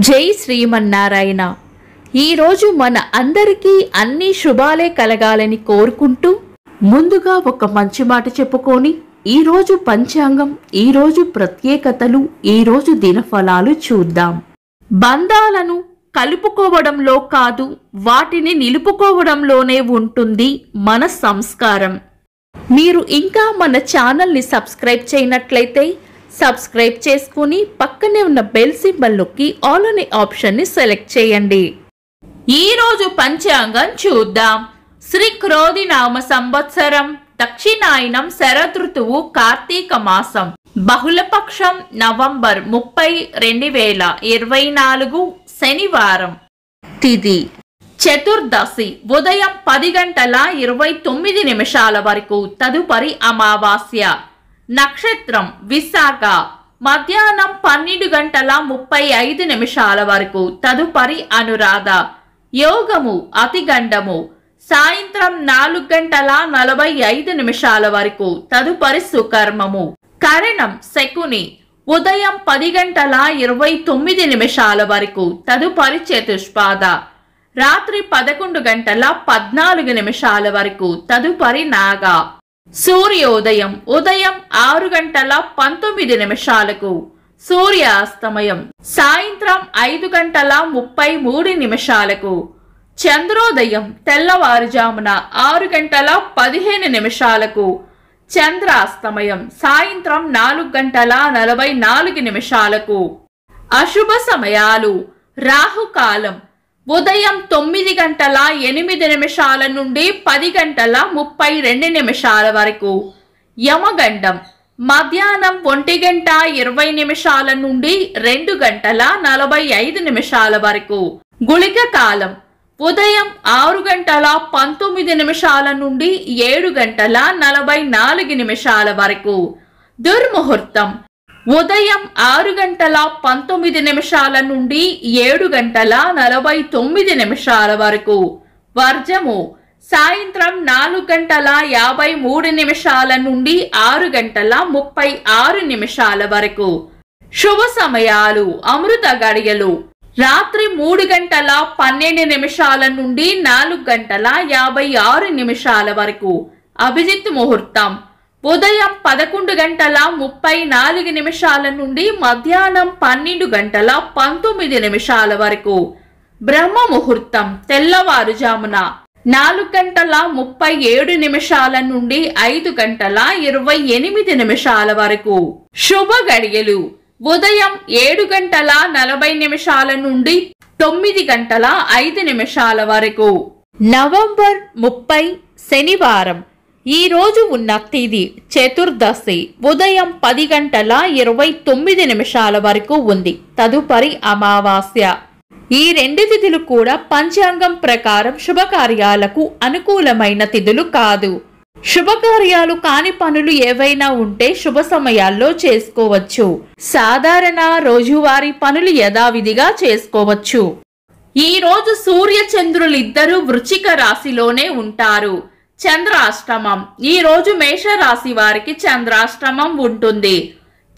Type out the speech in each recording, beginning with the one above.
జై శ్రీమన్నారాయణ. ఈరోజు మన అందరికీ అన్ని శుభాలే కలగాలని కోరుకుంటూ ముందుగా ఒక మంచి మాట చెప్పుకొని ఈరోజు పంచాంగం, ఈరోజు ప్రత్యేకతలు, ఈరోజు దినఫలాలు చూద్దాం. బంధాలను కలుపుకోవడంలో కాదు, వాటిని నిలుపుకోవడంలోనే ఉంటుంది మన సంస్కారం. మీరు ఇంకా మన ఛానల్ని సబ్స్క్రైబ్ చేయనట్లయితే సబ్స్క్రైబ్ చేసుకుని పక్కనే ఉన్న బెల్ సింబల్ నొక్కి ఆల్ అనే ఆప్షన్ని సెలెక్ట్ చేయండి. ఈరోజు పంచాంగం చూద్దాం. శ్రీ క్రోధి నామ సంవత్సరం, దక్షిణాయనం, శరదృతువు, కార్తీక మాసం, బహుళపక్షం, నవంబర్ 30, 2024, శనివారం. తిథి చతుర్దశి ఉదయం 10:29 వరకు, తదుపరి అమావాస్య. నక్షత్రం విశాఖ మధ్యాహ్నం 12:35 వరకు, తదుపరి అనురాధ. యోగము అతిగండము సాయంత్రం 4:45 వరకు, తదుపరి సుకర్మము. కరణం శకుని ఉదయం 10:29 వరకు, తదుపరి చతుష్పాద. రాత్రి 11:14 వరకు, తదుపరి నాగ. సూర్యోదయం ఉదయం 6:19, సూర్యాస్తమయం సాయంత్రం 5:33. చంద్రోదయం తెల్లవారుజామున 6:15, చంద్రాస్తమయం సాయంత్రం 4:44. అశుభ సమయాలు. రాహుకాలం ఉదయం 9:08 నుండి 10:32 వరకు. యమగండం మధ్యాహ్నం 1:20 నుండి 2:45 వరకు. గుళిక కాలం ఉదయం 6:19 నుండి 7:44 వరకు. దుర్ముహూర్తం ఉదయం 6:19 నుండి 7:49 వరకు. వర్జము సాయంత్రం 4:53 నుండి 6:36 వరకు. శుభ సమయాలు. అమృత గడియలు రాత్రి 3:12 నుండి 4:56 వరకు. అభిజిత్ ముహూర్తం ఉదయం 11:34 నుండి మధ్యాహ్నం 12:19 వరకు. బ్రహ్మ ముహూర్తం తెల్లవారుజామున 4:37 నుండి 5:28 వరకు. శుభ గడియలు ఉదయం 7:40 నుండి 9:05 వరకు. నవంబర్ 30, శనివారం. ఈ రోజు ఉన్న తిథి చతుర్దశి ఉదయం 10:29 వరకు ఉంది, తదుపరి అమావాస్య. ఈ రెండు తిథులు కూడా పంచాంగం ప్రకారం శుభకార్యాలకు అనుకూలమైన తిథులు కాదు. శుభకార్యాలు కాని పనులు ఏవైనా ఉంటే శుభ సమయాల్లో చేసుకోవచ్చు. సాధారణ రోజువారీ పనులు యథావిధిగా చేసుకోవచ్చు. ఈ రోజు సూర్య చంద్రులిద్దరూ వృశ్చిక రాశిలోనే ఉంటారు. చంద్రాష్టమం ఈ రోజు మేషరాశి వారికి చంద్రాష్టమం ఉంటుంది.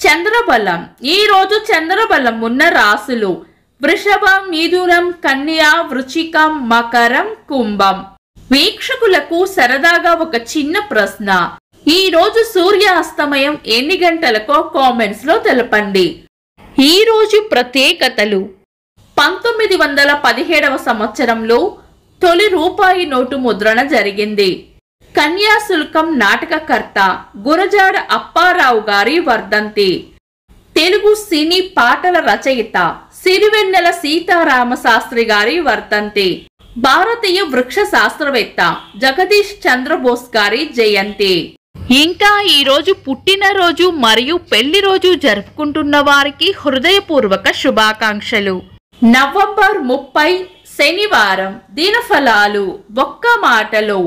చంద్రబలం ఈ రోజు చంద్రబలం ఉన్న రాశులు వృషభం, మిథునం, కన్య, వృశ్చికం, మకరం, కుంభం. వీక్షకులకు సరదాగా ఒక చిన్న ప్రశ్న. ఈ రోజు సూర్యాస్తమయం ఎన్ని గంటలకో కామెంట్స్ లో తెలపండి. ఈ రోజు ప్రత్యేకతలు. 1917 సంవత్సరంలో తొలి రూపాయి నోటు ముద్రణ జరిగింది. కన్యాశుల్కం నాటకకర్త గురజాడ అప్పారావు గారి వర్ధంతి. తెలుగు సినీ పాటల రచయిత సిరివెన్నెల సీతారామ శాస్త్రి గారి వర్ధంతి. భారతీయ వృక్ష శాస్త్రవేత్త జగదీష్ చంద్రబోస్ గారి జయంతి. ఇంకా ఈ రోజు పుట్టినరోజు మరియు పెళ్లి రోజు జరుపుకుంటున్న వారికి హృదయపూర్వక శుభాకాంక్షలు. నవంబర్ 30, శనివారం. దినఫలాలు. ఒక్క మాటలో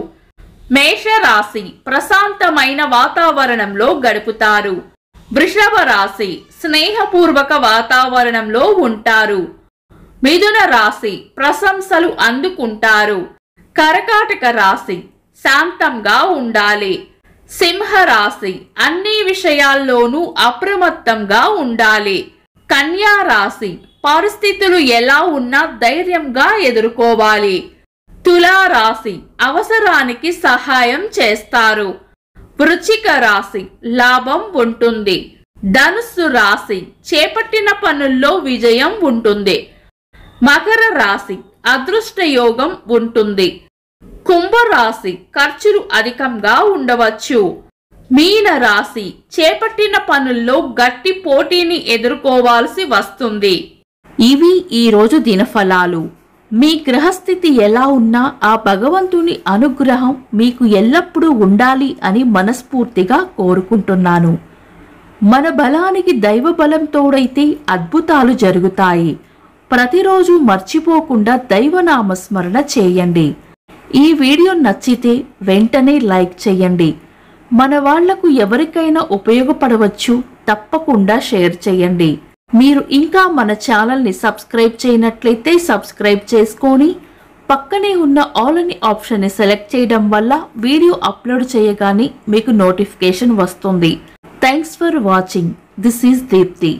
మేషరాశి ప్రశాంతమైన వాతావరణంలో గడుపుతారు. వృషభ రాశి స్నేహపూర్వక వాతావరణంలో ఉంటారు. మిథున రాశి ప్రశంసలు అందుకుంటారు. కర్కాటక రాశి శాంతంగా ఉండాలి. సింహ రాశి అన్ని విషయాల్లోనూ అప్రమత్తంగా ఉండాలి. కన్యా రాశి పరిస్థితులు ఎలా ఉన్నా ధైర్యంగా ఎదుర్కోవాలి. తులా రాశి అవసరానికి సహాయం చేస్తారు. వృశ్చిక రాశి లాభం ఉంటుంది. ధనుస్సు రాశి చేపట్టిన పనుల్లో విజయం ఉంటుంది. మకర రాశి అదృష్ట యోగం ఉంటుంది. కుంభరాశి ఖర్చులు అధికంగా ఉండవచ్చు. మీన రాశి చేపట్టిన పనుల్లో గట్టి పోటీని ఎదుర్కోవాల్సి వస్తుంది. ఇవి ఈరోజు దినఫలాలు. మీ గ్రహస్థితి ఎలా ఉన్నా ఆ భగవంతుని అనుగ్రహం మీకు ఎల్లప్పుడూ ఉండాలి అని మనస్ఫూర్తిగా కోరుకుంటున్నాను. మన బలానికి దైవ బలం తోడైతే అద్భుతాలు జరుగుతాయి. ప్రతిరోజు మర్చిపోకుండా దైవనామస్మరణ చేయండి. ఈ వీడియో నచ్చితే వెంటనే లైక్ చేయండి. మన వాళ్లకు ఎవరికైనా ఉపయోగపడవచ్చు. తప్పకుండా షేర్ చేయండి. మీరు ఇంకా మన ఛానల్ని సబ్స్క్రైబ్ చేయనట్లయితే సబ్స్క్రైబ్ చేసుకొని పక్కనే ఉన్న ఆల్ అని ఆప్షన్ని సెలెక్ట్ చేయడం వల్ల వీడియో అప్లోడ్ చేయగానే మీకు నోటిఫికేషన్ వస్తుంది. Thanks for watching. This is Deepti.